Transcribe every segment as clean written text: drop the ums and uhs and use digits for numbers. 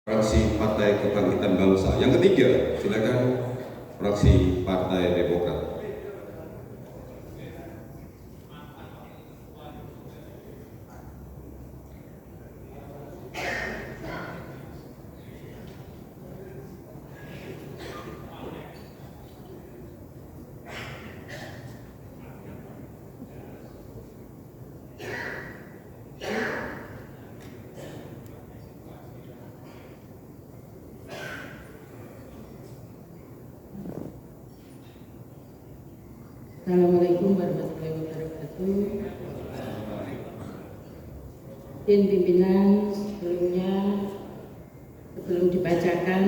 fraksi Partai Kebangkitan Bangsa. Yang ketiga, silakan fraksi Partai Demokrat. Assalamualaikum warahmatullahi wabarakatuh. Izin pimpinan, sebelum dibacakan,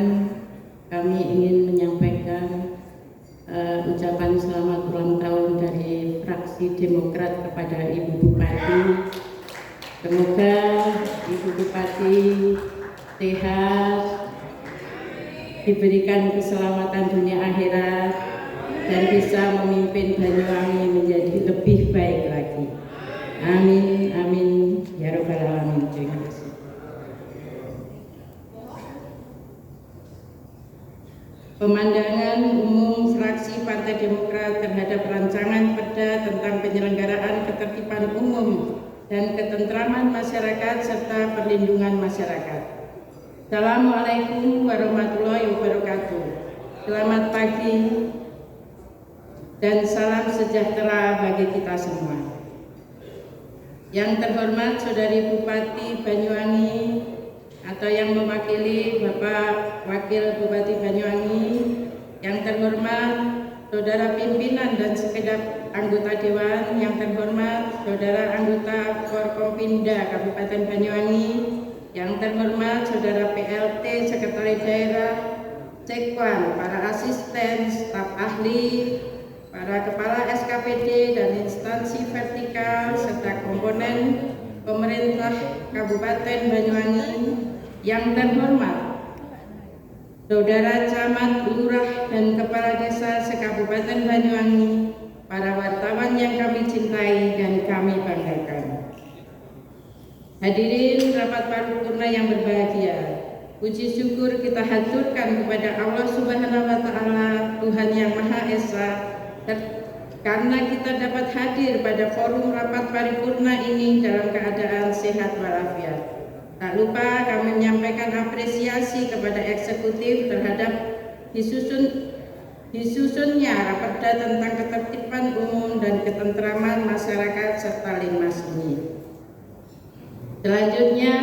kami ingin menyampaikan ucapan selamat ulang tahun dari fraksi Demokrat kepada Ibu Bupati. Semoga Ibu Bupati sehat, diberikan keselamatan dunia akhirat, dan bisa memimpin Banyuwangi menjadi lebih baik lagi. Amin, amin, ya Rabbal Alamin. Terima kasih. Pemandangan umum fraksi Partai Demokrat terhadap rancangan Perda tentang penyelenggaraan ketertiban umum dan ketentraman masyarakat serta perlindungan masyarakat. Assalamualaikum warahmatullahi wabarakatuh. Selamat pagi dan salam sejahtera bagi kita semua. Yang terhormat Saudari Bupati Banyuwangi atau yang mewakili Bapak Wakil Bupati Banyuwangi, yang terhormat Saudara pimpinan dan segenap anggota Dewan, yang terhormat Saudara anggota Forkompinda Kabupaten Banyuwangi, yang terhormat Saudara PLT Sekretaris Daerah, Sekwan, para asisten, staf ahli, para kepala SKPD dan instansi vertikal serta komponen pemerintah Kabupaten Banyuwangi, yang terhormat Saudara Camat, Lurah, dan Kepala Desa se-Kabupaten Banyuwangi, para wartawan yang kami cintai dan kami banggakan. Hadirin rapat paripurna yang berbahagia, puji syukur kita haturkan kepada Allah Subhanahu wa Ta'ala, Tuhan yang Maha Esa, karena kita dapat hadir pada forum rapat paripurna ini dalam keadaan sehat walafiat. Tak lupa kami menyampaikan apresiasi kepada eksekutif terhadap disusunnya Raperda tentang ketertiban umum dan ketentraman masyarakat serta Linmas ini. Selanjutnya,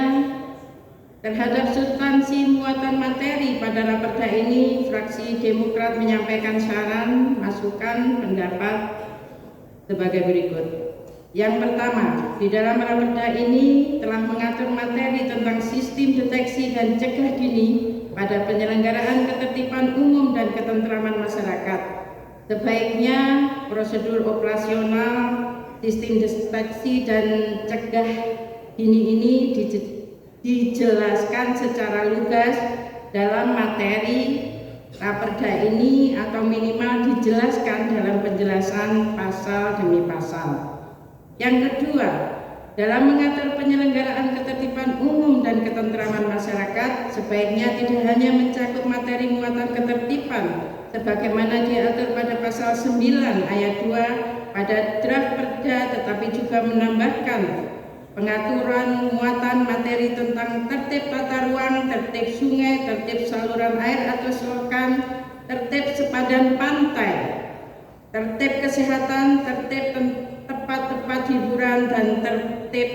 terhadap substansi muatan materi pada Raperda ini, fraksi Demokrat menyampaikan saran, masukan, pendapat sebagai berikut. Yang pertama, di dalam Raperda ini telah mengatur materi tentang sistem deteksi dan cegah dini pada penyelenggaraan ketertiban umum dan ketentraman masyarakat. Sebaiknya prosedur operasional sistem deteksi dan cegah dini ini dijelaskan secara lugas dalam materi Raperda ini atau minimal dijelaskan dalam penjelasan pasal demi pasal. Yang kedua, dalam mengatur penyelenggaraan ketertiban umum dan ketentraman masyarakat, sebaiknya tidak hanya mencakup materi muatan ketertiban sebagaimana diatur pada pasal 9 ayat 2 pada draft Perda, tetapi juga menambahkan pengaturan muatan materi tentang tertib tata ruang, tertib sungai, tertib saluran air atau selokan, tertib sepadan pantai, tertib kesehatan, tertib tempat-tempat hiburan, dan tertib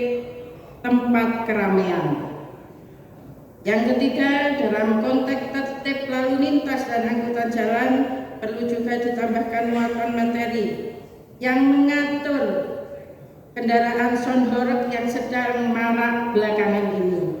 tempat keramaian. Yang ketiga, dalam konteks tertib lalu lintas dan angkutan jalan, perlu juga ditambahkan muatan materi yang mengatur kendaraan sound horeg yang sedang marak belakangan ini,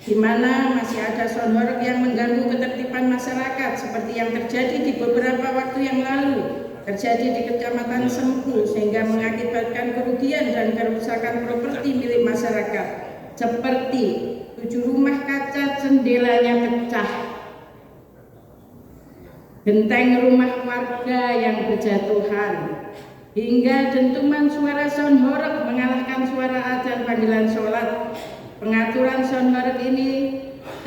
di mana masih ada sound horeg yang mengganggu ketertiban masyarakat seperti yang terjadi di beberapa waktu yang lalu terjadi di Kecamatan Sempu, sehingga mengakibatkan kerugian dan kerusakan properti milik masyarakat seperti 7 rumah kaca jendelanya pecah, genteng rumah warga yang berjatuhan, hingga dentuman suara sound horeg mengalahkan suara adzan panggilan sholat. Pengaturan sound horeg ini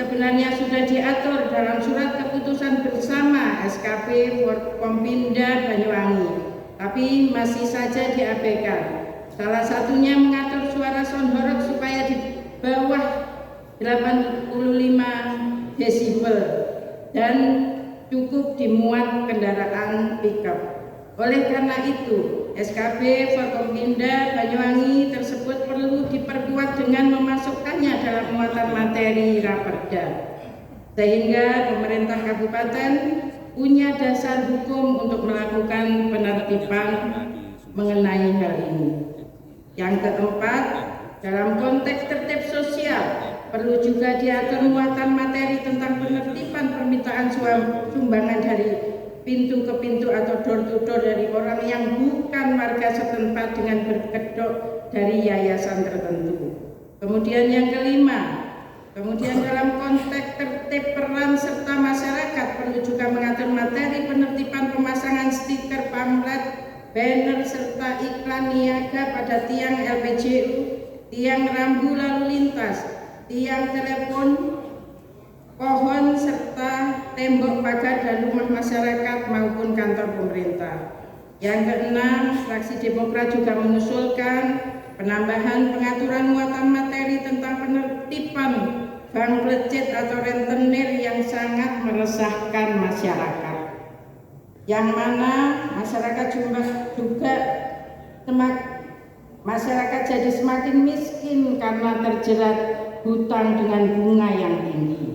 sebenarnya sudah diatur dalam surat keputusan bersama SKP Forkompinda Banyuwangi, tapi masih saja diabaikan. Salah satunya mengatur suara sound horeg supaya di bawah 85 desibel dan cukup dimuat kendaraan pickup. Oleh karena itu, SKP Forkompinda Banyuwangi tersebut perlu diperkuat dengan memasukkannya dalam muatan materi Raperda, sehingga pemerintah kabupaten punya dasar hukum untuk melakukan penertiban mengenai hal ini. Yang keempat, dalam konteks tertib sosial perlu juga diatur muatan materi tentang penertiban permintaan sumbangan dari pintu ke pintu atau door to door dari orang yang bukan warga setempat dengan berkedok dari yayasan tertentu. Kemudian yang kelima, dalam konteks tertib peran serta masyarakat perlu juga mengatur materi penertiban pemasangan stiker, pamflet, banner serta iklan niaga pada tiang LPGU, tiang rambu lalu lintas, tiang telepon, pohon serta tembok pagar dan rumah masyarakat maupun kantor pemerintah. Yang keenam, fraksi Demokrat juga mengusulkan penambahan pengaturan muatan materi tentang penertiban bank plecet atau rentenir yang sangat meresahkan masyarakat, yang mana masyarakat masyarakat jadi semakin miskin karena terjerat hutang dengan bunga yang tinggi.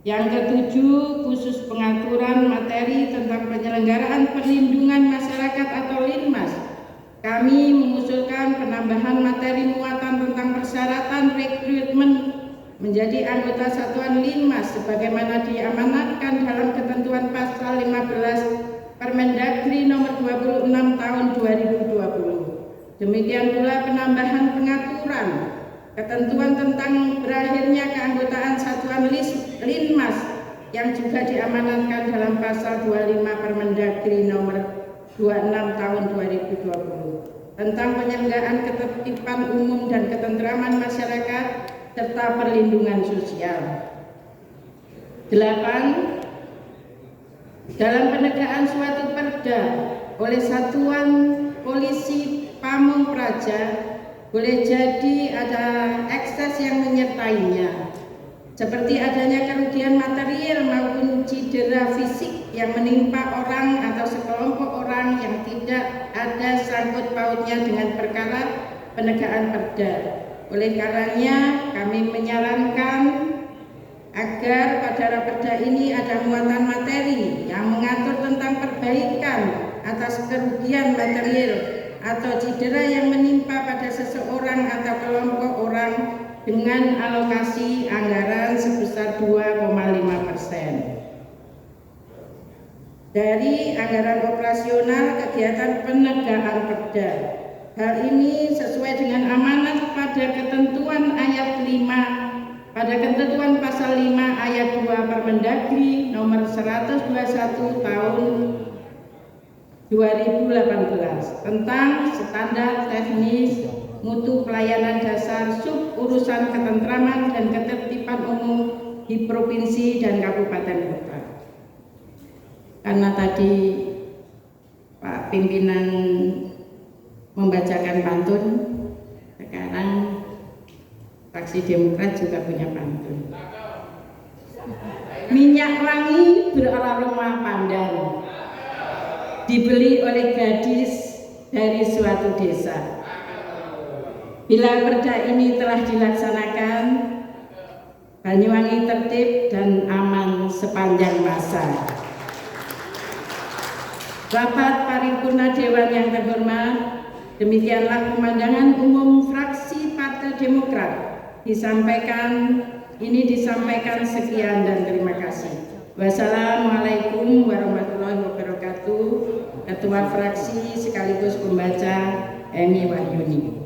Yang ketujuh, khusus pengaturan materi tentang penyelenggaraan perlindungan masyarakat atau Linmas. Kami mengusulkan penambahan materi muatan tentang persyaratan rekrutmen menjadi anggota satuan Linmas sebagaimana diamanatkan dalam ketentuan pasal 15 Permendagri nomor 26 tahun 2020. Demikian pula penambahan pengaturan ketentuan tentang berakhirnya keanggotaan satuan Linmas yang juga diamanatkan dalam pasal 25 Permendagri nomor 26 tahun 2020 tentang penyelenggaraan ketertiban umum dan ketentraman masyarakat serta perlindungan sosial. 8. Dalam penegakan suatu perda oleh satuan polisi Pamung Praja boleh jadi ada ekses yang menyertainya, seperti adanya kerugian material maupun cedera fisik yang menimpa orang atau sekelompok orang yang tidak ada sangkut pautnya dengan perkara penegakan perda. Oleh karenanya kami menyarankan agar pada raperda ini ada muatan materi yang mengatur tentang perbaikan atas kerugian material atau cedera yang menimpa pada seseorang atau kelompok orang dengan alokasi anggaran sebesar 2,5% dari anggaran operasional kegiatan penegakan perda. Hal ini sesuai dengan amanat pada ketentuan ayat 5 pada ketentuan pasal 5 ayat 2 Permendagri nomor 121 tahun 2018 tentang standar teknis mutu pelayanan dasar sub urusan ketentraman dan ketertiban umum di provinsi dan kabupaten kota. Karena tadi Pak pimpinan membacakan pantun, sekarang fraksi Demokrat juga punya pantun. Minyak wangi beraroma pandan dibeli oleh gadis dari suatu desa. Bila perda ini telah dilaksanakan, Banyuwangi tertib dan aman sepanjang masa. Rapat paripurna Dewan yang terhormat, demikianlah pemandangan umum fraksi Partai Demokrat disampaikan sekian dan terima kasih. Wassalamualaikum warahmatullahi wabarakatuh. Ketua fraksi sekaligus pembaca Emi Wahyuni.